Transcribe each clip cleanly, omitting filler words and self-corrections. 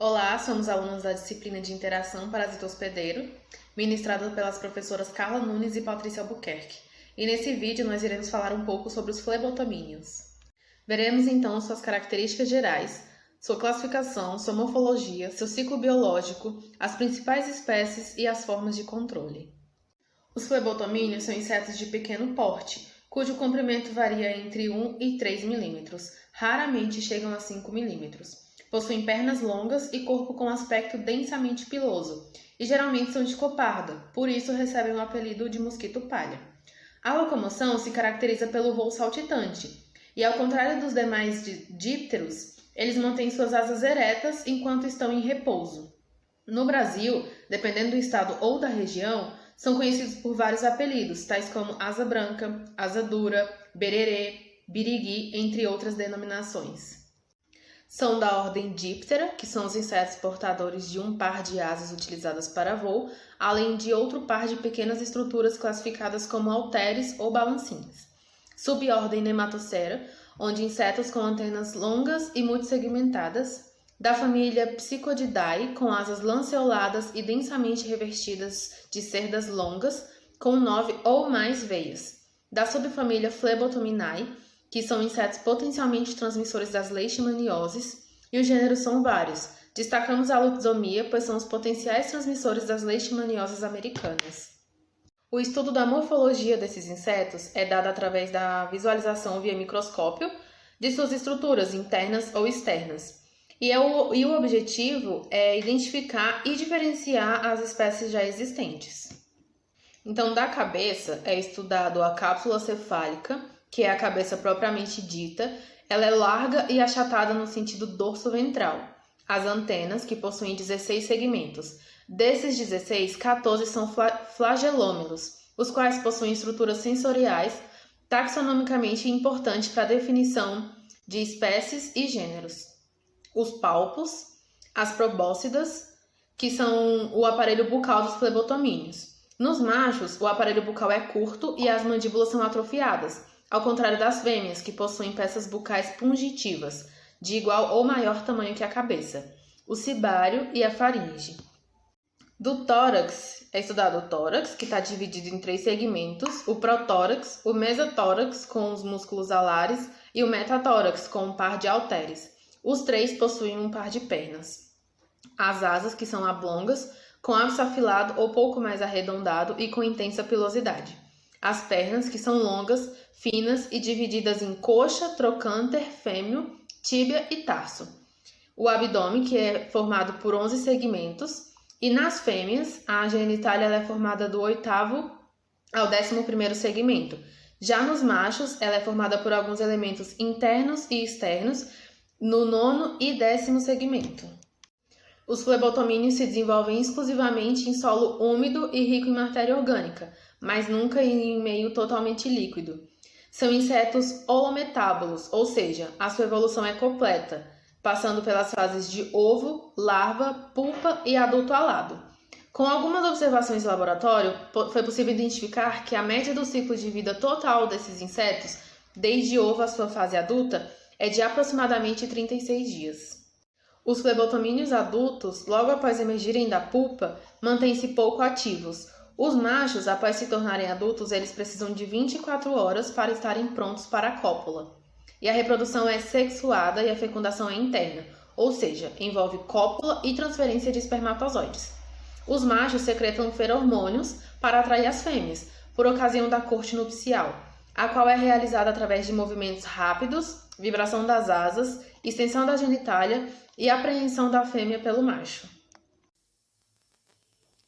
Olá, somos alunos da disciplina de Interação Parasita Hospedeiro, ministrada pelas professoras Carla Nunes e Patrícia Albuquerque. E nesse vídeo nós iremos falar um pouco sobre os flebotomíneos. Veremos então suas características gerais, sua classificação, sua morfologia, seu ciclo biológico, as principais espécies e as formas de controle. Os flebotomíneos são insetos de pequeno porte, cujo comprimento varia entre 1 e 3 milímetros, raramente chegam a 5 milímetros. Possuem pernas longas e corpo com aspecto densamente piloso, e geralmente são de cor parda, por isso recebem o apelido de mosquito palha. A locomoção se caracteriza pelo voo saltitante, e ao contrário dos demais dípteros, eles mantêm suas asas eretas enquanto estão em repouso. No Brasil, dependendo do estado ou da região, são conhecidos por vários apelidos, tais como asa branca, asa dura, bererê, birigui, entre outras denominações. São da ordem Diptera, que são os insetos portadores de um par de asas utilizadas para voo, além de outro par de pequenas estruturas classificadas como halteres ou balancinhas. Subordem Nematocera, onde insetos com antenas longas e muito segmentadas. Da família Psychodidae, com asas lanceoladas e densamente revestidas de cerdas longas, com 9 ou mais veias. Da subfamília Flebotominae, que são insetos potencialmente transmissores das leishmanioses, e os gêneros são vários. Destacamos a Luxomia, pois são os potenciais transmissores das leishmanioses americanas. O estudo da morfologia desses insetos é dado através da visualização via microscópio de suas estruturas internas ou externas. E o objetivo é identificar e diferenciar as espécies já existentes. Então, da cabeça é estudado a cápsula cefálica, que é a cabeça propriamente dita. Ela é larga e achatada no sentido dorso-ventral. As antenas, que possuem 16 segmentos. Desses 16, 14 são flagelômeros, os quais possuem estruturas sensoriais taxonomicamente importantes para a definição de espécies e gêneros. Os palpos, as probóscidas, que são o aparelho bucal dos flebotomíneos. Nos machos, o aparelho bucal é curto e as mandíbulas são atrofiadas, ao contrário das fêmeas, que possuem peças bucais pungitivas, de igual ou maior tamanho que a cabeça, o cibário e a faringe. Do tórax, é estudado o tórax, que está dividido em 3 segmentos, o protórax, o mesotórax, com os músculos alares, e o metatórax, com um par de halteres. Os 3 possuem um par de pernas. As asas, que são oblongas, com ápice afilado ou pouco mais arredondado e com intensa pilosidade. As pernas, que são longas, finas e divididas em coxa, trocânter, fêmur, tíbia e tarso. O abdômen, que é formado por 11 segmentos. E nas fêmeas, a genitália é formada do 8º ao 11º segmento. Já nos machos, ela é formada por alguns elementos internos e externos, no 9º e 10º segmento. Os flebotomíneos se desenvolvem exclusivamente em solo úmido e rico em matéria orgânica, mas nunca em meio totalmente líquido. São insetos holometábolos, ou seja, a sua evolução é completa, passando pelas fases de ovo, larva, pulpa e adulto alado. Com algumas observações de laboratório, foi possível identificar que a média do ciclo de vida total desses insetos, desde ovo à sua fase adulta, é de aproximadamente 36 dias. Os flebotomíneos adultos, logo após emergirem da pulpa, mantêm-se pouco ativos. Os machos, após se tornarem adultos, eles precisam de 24 horas para estarem prontos para a cópula. E a reprodução é sexuada e a fecundação é interna, ou seja, envolve cópula e transferência de espermatozoides. Os machos secretam feromônios para atrair as fêmeas, por ocasião da corte nupcial, a qual é realizada através de movimentos rápidos, vibração das asas, extensão da genitália e apreensão da fêmea pelo macho.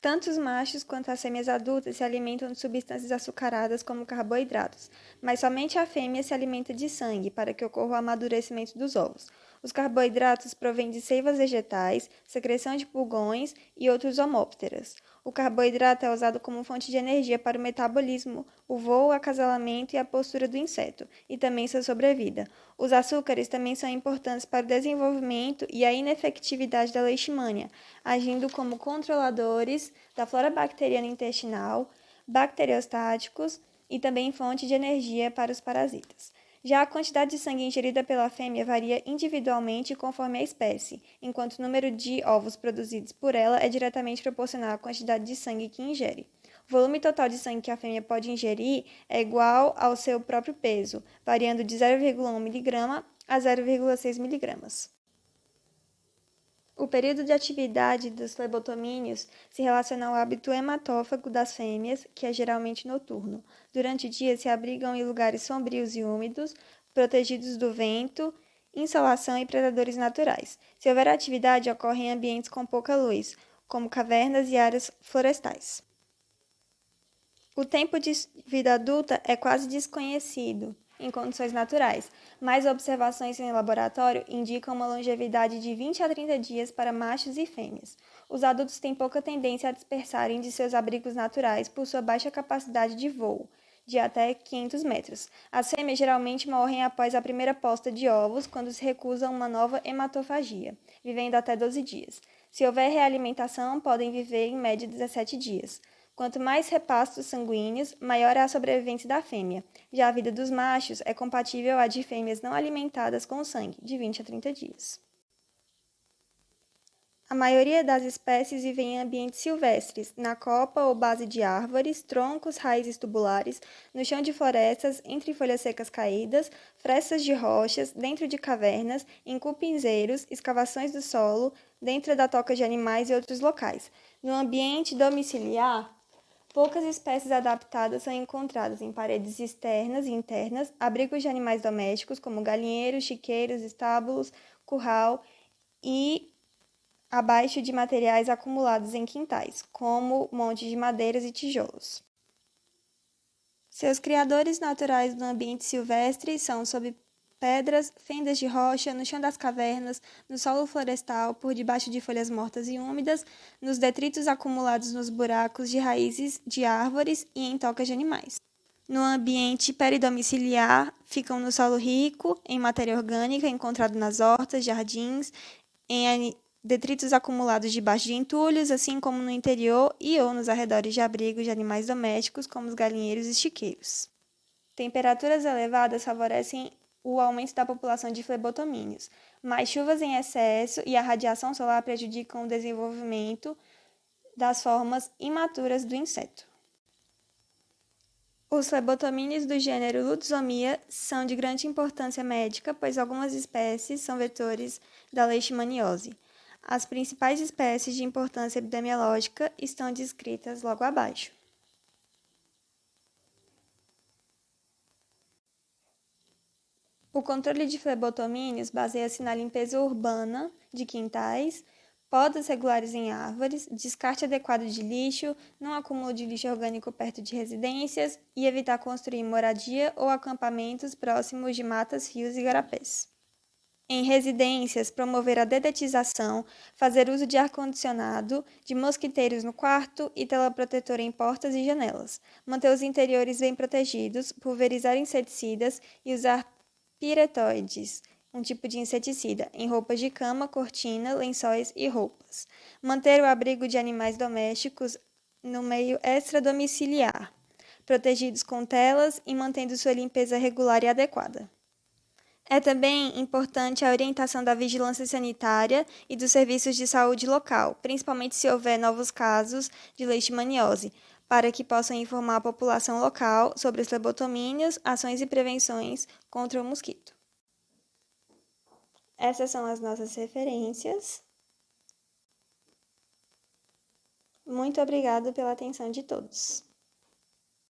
Tanto os machos quanto as fêmeas adultas se alimentam de substâncias açucaradas como carboidratos, mas somente a fêmea se alimenta de sangue para que ocorra o amadurecimento dos ovos. Os carboidratos provêm de seivas vegetais, secreção de pulgões e outros homópteras. O carboidrato é usado como fonte de energia para o metabolismo, o voo, o acasalamento e a postura do inseto, e também sua sobrevida. Os açúcares também são importantes para o desenvolvimento e a inefetividade da leishmania, agindo como controladores da flora bacteriana intestinal, bacteriostáticos e também fonte de energia para os parasitas. Já a quantidade de sangue ingerida pela fêmea varia individualmente conforme a espécie, enquanto o número de ovos produzidos por ela é diretamente proporcional à quantidade de sangue que ingere. O volume total de sangue que a fêmea pode ingerir é igual ao seu próprio peso, variando de 0,1 mg a 0,6 mg. O período de atividade dos flebotomíneos se relaciona ao hábito hematófago das fêmeas, que é geralmente noturno. Durante o dia se abrigam em lugares sombrios e úmidos, protegidos do vento, insolação e predadores naturais. Se houver atividade, ocorre em ambientes com pouca luz, como cavernas e áreas florestais. O tempo de vida adulta é quase desconhecido em condições naturais, mas observações em laboratório indicam uma longevidade de 20 a 30 dias para machos e fêmeas. Os adultos têm pouca tendência a dispersarem de seus abrigos naturais por sua baixa capacidade de voo, de até 500 metros. As fêmeas geralmente morrem após a primeira posta de ovos, quando se recusam uma nova hematofagia, vivendo até 12 dias. Se houver realimentação, podem viver em média 17 dias. Quanto mais repastos sanguíneos, maior é a sobrevivência da fêmea. Já a vida dos machos é compatível à de fêmeas não alimentadas com sangue, de 20 a 30 dias. A maioria das espécies vive em ambientes silvestres, na copa ou base de árvores, troncos, raízes tubulares, no chão de florestas, entre folhas secas caídas, frestas de rochas, dentro de cavernas, em cupinzeiros, escavações do solo, dentro da toca de animais e outros locais. No ambiente domiciliar, poucas espécies adaptadas são encontradas em paredes externas e internas, abrigos de animais domésticos, como galinheiros, chiqueiros, estábulos, curral e abaixo de materiais acumulados em quintais, como montes de madeiras e tijolos. Seus criadores naturais no ambiente silvestre são sob pedras, fendas de rocha, no chão das cavernas, no solo florestal, por debaixo de folhas mortas e úmidas, nos detritos acumulados nos buracos de raízes de árvores e em tocas de animais. No ambiente peridomiciliar, ficam no solo rico em matéria orgânica encontrado nas hortas, jardins, em detritos acumulados debaixo de entulhos, assim como no interior e ou nos arredores de abrigos de animais domésticos, como os galinheiros e chiqueiros. Temperaturas elevadas favorecem o aumento da população de flebotomíneos, mas chuvas em excesso e a radiação solar prejudicam o desenvolvimento das formas imaturas do inseto. Os flebotomíneos do gênero Lutzomia são de grande importância médica, pois algumas espécies são vetores da leishmaniose. As principais espécies de importância epidemiológica estão descritas logo abaixo. O controle de flebotomíneos baseia-se na limpeza urbana de quintais, podas regulares em árvores, descarte adequado de lixo, não acúmulo de lixo orgânico perto de residências e evitar construir moradia ou acampamentos próximos de matas, rios e garapés. Em residências, promover a dedetização, fazer uso de ar-condicionado, de mosquiteiros no quarto e tela protetora em portas e janelas. Manter os interiores bem protegidos, pulverizar inseticidas e usar piretoides, um tipo de inseticida, em roupas de cama, cortina, lençóis e roupas. Manter o abrigo de animais domésticos no meio extradomiciliar, protegidos com telas e mantendo sua limpeza regular e adequada. É também importante a orientação da vigilância sanitária e dos serviços de saúde local, principalmente se houver novos casos de leishmaniose, para que possam informar a população local sobre os flebotomíneos, ações e prevenções contra o mosquito. Essas são as nossas referências. Muito obrigado pela atenção de todos.